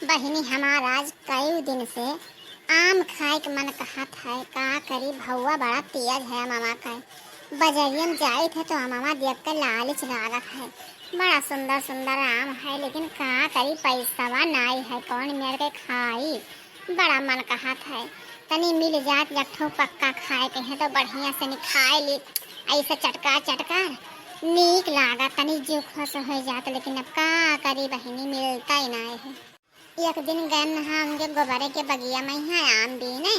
बहिनी हमारा आज कई दिन से आम खाए के मन कहत है। का करी भौवा बड़ा तेज है मामा का। बजरिया में जाए थे तो मामा देख कर लालच लागत है। बड़ा सुंदर सुंदर आम है लेकिन का करी पैसा नहीं है कौन मेरे के खाई। बड़ा मन कहत है तनी मिल जात जट्ठो पक्का खाए के है तो बढ़िया से नहीं खाए ली। ऐसा चटका चटका नीक लागा तनी जीव खुश हो जात लेकिन अब का करी बहिनी मिलता ही नहीं है। एक दिन गन हमके गोबरे के बगिया में है आम बीने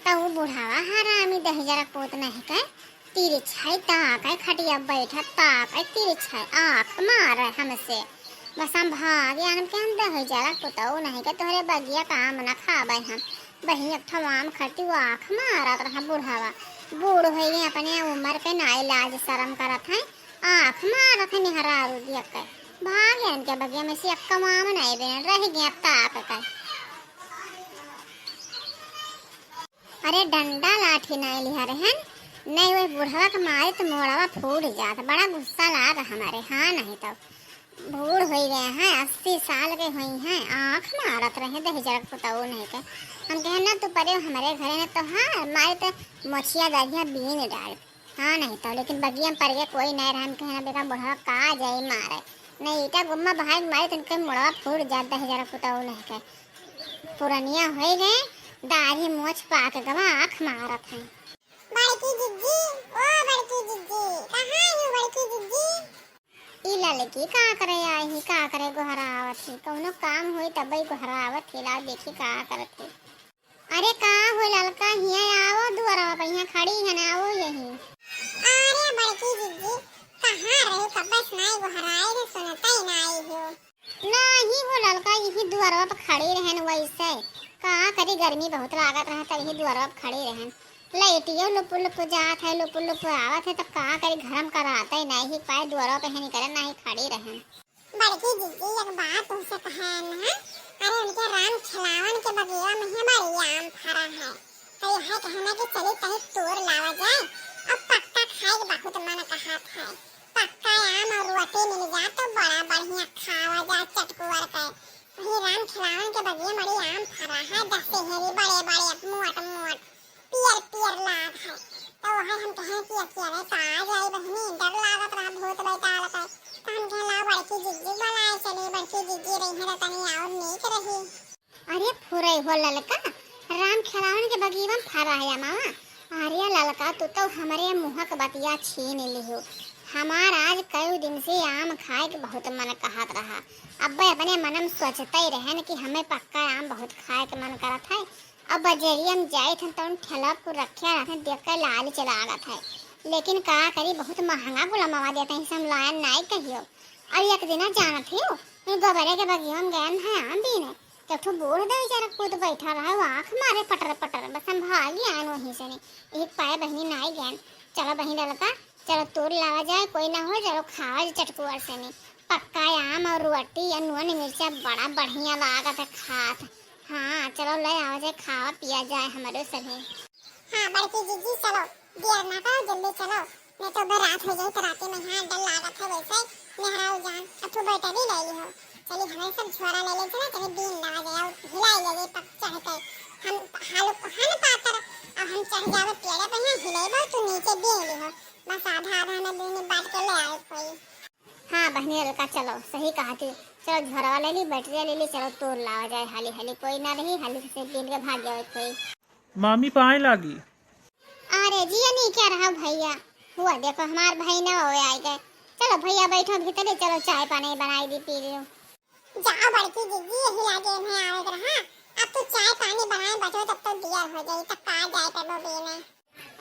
तो वो बुढ़ावा हरामी 10,000 पोत नहीं के तीर छाई ताक खटिया बैठा ताक तीर छाई आँख मार हमसे। बस हम भाग यान के हम 10,000 पोताऊ नहीं के तोहरे बगिया का आम न खाबे हम। बही एक ठो आम खटी वो आँख मारत रहा बुढ़ावा। बूढ़ हो गए अपने उम्र के ना इलाज शर्म करत है आँख मारत है निहरा दिया के भाग इनके बगिया में से अक्का माम नहीं बने रह गया ताक का। अरे डंडा लाठी नहीं लिया रहे नहीं वो बुढ़वा का मारे तो मोड़वा फूट जाता। बड़ा गुस्सा लाग हमारे हाँ नहीं तो बूढ़ हो गए हैं 80 साल के हुई हैं आँख मारत रहे 10,000 पुताऊ नहीं के। हम कहे ना तू परे हमारे घरे में तो हाँ मारे तो मछिया दरिया बीन डाल हाँ नहीं तो लेकिन बगिया में पड़ गया कोई नहीं रहा। हम कहना बेटा बुढ़वा का जाए मारे नहीं इटा गुम्मा भाग मारे तो मुड़वा फूट जात 10,000 पुताऊ नहीं के। पुरनिया हो गए दाढ़ी मोछ पाक गवा आँख मारत है। बड़की जिज्जी ओ बड़की जिज्जी कहाँ है बड़की जिज्जी। ई लड़की का करे आई का करे गोहरावत थी कौनो काम हुई तब ही गोहरावत थी ला देखी का करत थी। अरे का हो ललका हिया आओ दुआरा पे यहाँ खड़ी है ना आओ यही। अरे बड़की जिज्जी कहाँ रही कबस नहीं गोहराए रे सुनता ही नहीं हो। नहीं वो ललका यही दुआरा पे खड़ी रहन वैसे का करी गर्मी बहुत लागत रहा तब यही दुआरा पे खड़ी रहन लाइटियो लुपु लुपु जात है लुपु लुपु आवत है तब का करी घरम कराता ही नहीं पाए दुआरा पे नहीं करे नहीं खड़ी रहन। बड़की जिज्जी एक बात तुमसे कहे ना अरे उनके राम खिलावन के बगिया में है बड़ी आम फरा है तो यह कहना कि चली कहीं तोड़ लावा जाए अब पक्का खाए बहुत मन कहत है। पक्का आम और रोटी मिल जाए तो बड़ा बढ़िया खावा जाए चटकुवर के। वही राम खिलावन के बगिया बड़ी आम फरा है 10 हेरी बड़े बड़े मोट मोट पियर पियर लाग है तो वह हम कहें कि अकेले तो आ जाए बहनी डर लागत रहा भूत बैठाल का तो हम कहला बड़की जिज्जी बनाए चली बड़की जिज्जी रही है तो तनी और नीक रही। अरे फुरई हो ललका राम खिलावन के बगिया में फरा है मामा। अरे ललका तू तो हमारे मुँह का बतिया छीन लियो। हमार आज कई दिन से आम खाए के बहुत मन कहत रहा। अब अपने मन में सोचते ही रहे कि हमें पक्का आम बहुत खाए के मन करत है। अब बजरिया में जाए थे तो ठेला को रखे रहते देख कर लाल चला गत है लेकिन का करी बहुत महंगा गुलामवा देते हैं हम लाया नहीं कहियो। और एक दिन जाना थे गोबरे के बगिया में गए है आम बीने तो ठो बूढ़ दे बेचारा खुद बैठा रहा वो आँख मारे पटर पटर बस हम भाग आए वहीं से नहीं एक पाए बहनी नहीं गए। चलो बहनी ललका चलो तोड़ लावा जाए कोई ना हो चलो खावा चटकुआ से नहीं पक्का आम और रोटी या नून मिर्चा बड़ा बढ़िया लागत है खात। हाँ चलो ले आवा जाए खावा पिया जाए हमारे सभी। हाँ बड़की जिज्जी चलो देर ना करो जल्दी चलो नहीं तो रात हो जाए तो रात में यहाँ डर लागत है वैसे नेहराओ जान अब तो बैठा भी ले ली हो चलिए हमें सब छोरा ले ले चला कहीं बीन लगा जाए हिलाई ले ले पक चढ़ते हम हाल खान पातर अब हम चढ़ जावे पेड़े पे यहाँ हिलाई बा तो नीचे बीन ली हो बस आधा आधा में बीन बांट के ले आए कोई। हाँ बहनी ललका चलो सही कहा थी चलो झोरवा ले ली बैटरिया ले ली चलो तोड़ लावा जाए हाली हाली कोई ना रही हाली से बीन के भाग जाए कोई। मामी पाए लागी। अरे जी नहीं क्या रहा भैया हुआ देखो हमार भाई ना हो आए गए। चलो भैया बैठो भीतर चलो चाय पानी बनाई दी पी लो। जाओ बड़की जिज्जी यही लागे में आवे रहा अब तो चाय पानी बनाए बैठो तब तो दिया हो जाए तब का जाए तब बीने।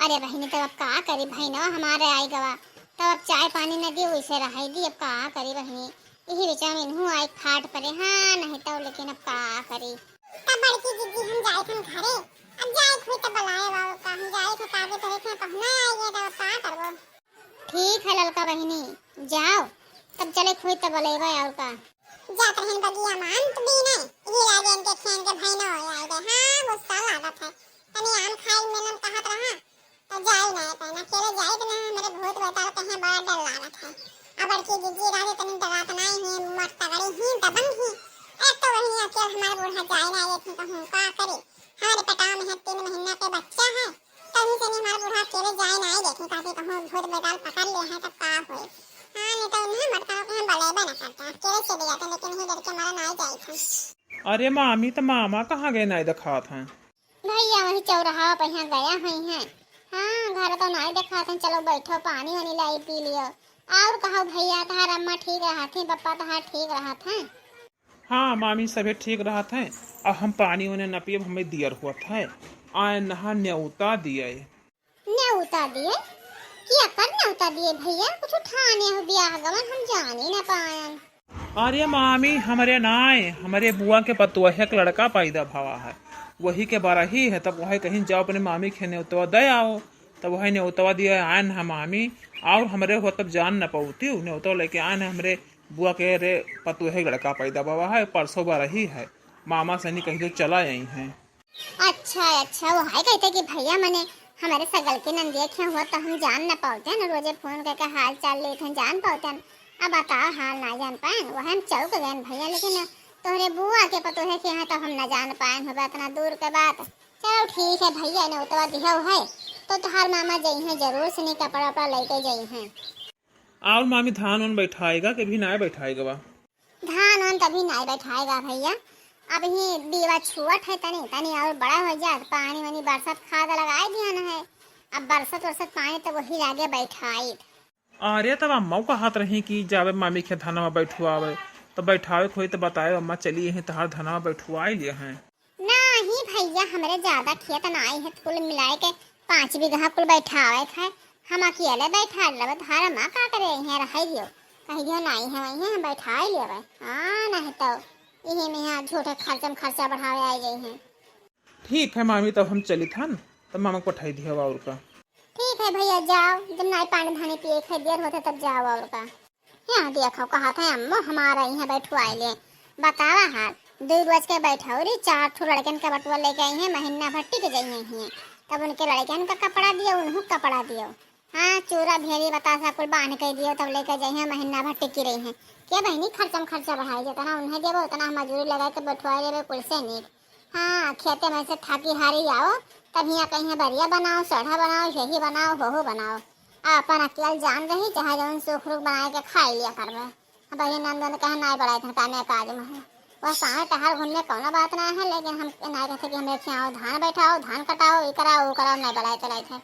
अरे बहनी तब अब का करी भाई ना हमारे आई गवा तब अब चाय पानी न दी वैसे रहाई दी अब का करी बहनी यही विचार इन्हू आई फाट पड़े हाँ नहीं तो लेकिन अब का करी। तब बड़की जिज्जी हम जाए थे घरे अब जाए कोई तब बुलाए बाबू का हम जाए थे ताकि तो इतने पहुंना आएंगे तब का करबो। ठीक है ललका बहनी जाओ तब चले खोई तब बोलेगा और का जात रहन बगिया मान तो भी नहीं ये लागे इनके खेन के भाई ना हो आए हाँ गुस्सा लागत है तनी आम खाए मिलन कहत रहा तो जाई नहीं कहना केले जाई तो ना मेरे भूत बता कहीं बड़ा डर लागत है। अब बड़की जिज्जी राजे तनी डरात नहीं है मत तगड़ी ही दबंग ही तो वही अकेले हमारे बूढ़ा जाए ना ये कहूँ का करे। हमारे पटाव में है 3 महीना के बच्चा है, तभी से नहीं हमारा बूढ़ा अकेले जाए ना देखे काके कहूँ भूत बेगाल पकड़ लिया है तब का होए। हाँ नहीं तो नहीं मरता के हम बलेबे ना करता, अकेले चले जाते लेकिन नहीं डर के हमारा ना जाए था। अरे मामी तो मामा कहाँ गए नहीं दिखात हैं। भैया वही चौराहा पे यहाँ गया हुई है। हाँ घर तो नहीं देखा था, चलो बैठो पानी वानी लाई पी लियो। और कहो भैया तहार अम्मा ठीक रहा थी, पप्पा तहार ठीक रहा था? हाँ मामी सभी ठीक रहा था। अब हम पानी उन्हें न पिए हमें दियर हुआ था, आए नहा न्योता दिए। न्योता दिए? क्या कर न्योता दिए भैया? कुछ ठाने हो ब्याह गवन हम जान ही न पायन। अरे मामी हमारे नाय हमारे बुआ के पतुआ एक लड़का पैदा भवा है, वही के बारा ही है। तब वही कहीं जाओ अपने मामी के न्योतवा दे आओ, तब वही न्योतवा दिए आए न मामी। और हमारे हो तब जान न पाती न्योतवा लेके आए न हमरे बुआ के रे पतुहे लड़का पैदा भवा है, परसों बारा ही है। मामा सनी कहीं तो चला यही है। अच्छा वो है कहते कि भैया मने हमारे सगल के नंदिया क्या हुआ तो हम जान न पाते न, रोजे फोन करके हाल चाल लेते जान पाते। अब बताओ हाल ना जान पाए वह हम चौक गए भैया, लेकिन तोहरे बुआ के पतोहे के यहाँ तो हम न जान पाए हो इतना दूर के बात। चलो ठीक है भैया ने उतवा दिया है तो तुहार मामा जई हैं जरूर से नहीं कपड़ा वपड़ा लेके जई हैं। और मामी धान उन बैठाएगा कि भी ना बैठाएगा बा? धान वान तभी नहीं बैठाएगा भैया, अब ही दीवा छुअट है तनी तनी और बड़ा हो जाए पानी वानी बरसात खाद लगाए दिया न है। अब बरसात पानी तो वही लागे बैठाई। अरे तब अम्मा का हाथ रही कि जावे मामी के धाना में बैठुआवे तो बैठावे खोई तो बताए अम्मा चलिए हैं तहार धाना में बैठुआ लिए हैं। नहीं भैया हमारे ज्यादा खेत नहीं है, कुल मिलाए के 5 बीघा कुल बैठावे है। हम अकेले बैठा लेवे धारा माँ का करे यहाँ रह दियो कह दियो नहीं है वही हम बैठा ही लेवे। हाँ नहीं तो यही में यहाँ झूठे खर्चा बढ़ावे आई गई हैं। ठीक है मामी तब हम चली था न तब मामा को पठाई दिया और का। ठीक है भैया जाओ, जब नहीं पानी धानी पिए के देर होते तब जाओ। और का यहाँ देखो कहा था अम्मो हमारा यहाँ बैठवाए ले बतावा हाल 2 रोज के बैठा रे 4 ठो लड़कन का बटुआ लेके आई है महीना भट्टी के जाइए हैं। तब उनके लड़कन का कपड़ा दियो उन्हों कपड़ा दियो। हाँ चूरा भेड़ी बतासा कुल बांध के दियो तब लेके जाइए महीना भट्टी की रही है। क्या बहनी खर्चा बढ़ाई जितना उन्हें देवो उतना मजूरी लगा के बैठवा लेवे कुल से नहीं। हाँ खेते में से थाकी हारी आओ तब यहाँ कहीं बरिया बनाओ सढ़ा बनाओ यही बनाओ होहू बनाओ अपन अकेले जान रही चाहे जौन सुख रुख बना के खा लिया करवे। बही नंदन कहे नहीं बढ़ाए थे कामे काज में वह साँव टहर घूमने कौन बात ना है, लेकिन हम नहीं कहते कि हमें खियाओ धान बैठाओ धान कटाओ ये कराओ वो कराओ नहीं बढ़ाए चलाए थे।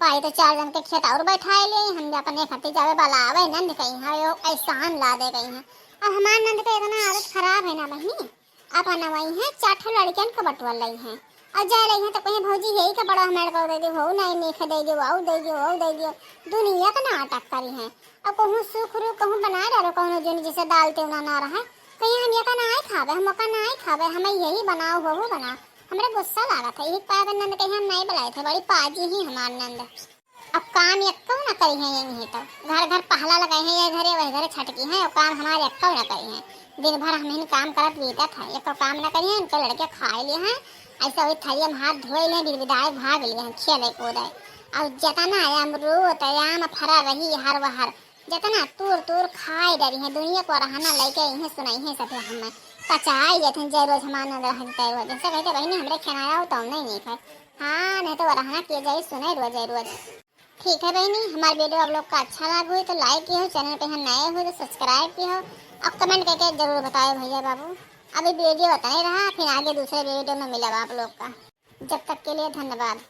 पाई तो 4 जन के खेत और बैठाए लिए हम अपने खत्ती जावे बलावे नंद कहीं है वो एहसान ला दे गई हैं। अब हमारे नंद का इतना आदत खराब है ना बहनी, अपन वही है 4 ठो लड़कियन का बटुआ ली है और जा रही है तो कहीं भौजी यही का बड़ा हमारे को दे दियो हो नहीं मीठ दे दियो आओ दे दियो आओ दे दियो दुनिया का नाटक करी है। अब कहूँ सुख रू कहूँ बना डालो कहूँ जो जिसे डालते उना ना रहा कहीं हम ये का ना खावे हम का ना खावे हमें यही बनाओ हो बनाओ। हमारे गुस्सा लगा था यही पाया नंद कहीं हम नहीं बुलाए थे बड़ी पाजी ही हमारे नंद। अब काम यक्का ना करी है यही तो घर घर पहला लगाए हैं ये घरे वही घरे छटकी है और काम हमारे यक्का ना करी है। दिन भर हम काम करत बीता था एक काम ना करिए इनके लड़के खा लिए हैं ऐसा हुई थलिया में हाथ धोए ले बिरबिदाए भाग लिए हैं खेले कूदे। और जतना अमरूद आम फरा रही हर वहर जतना तूर खाए डरी है दुनिया को रहना लेके इन्हें सुनाई है सभी हमें कचाई जैसे जय रोज हमारा रहते हुए जैसे कहते बहनी हमरे खिलाया हो तो नहीं खाए। हाँ नहीं तो रहना किए जाए सुने रोज। ठीक है बहनी हमारे वीडियो आप लोग का अच्छा लगा हो तो लाइक की हो, चैनल पे हम नए हो तो सब्सक्राइब की हो और कमेंट करके जरूर बताओ भैया बाबू। अभी वीडियो बता ही रहा फिर आगे दूसरे वीडियो में मिलेगा आप लोग का। जब तक के लिए धन्यवाद।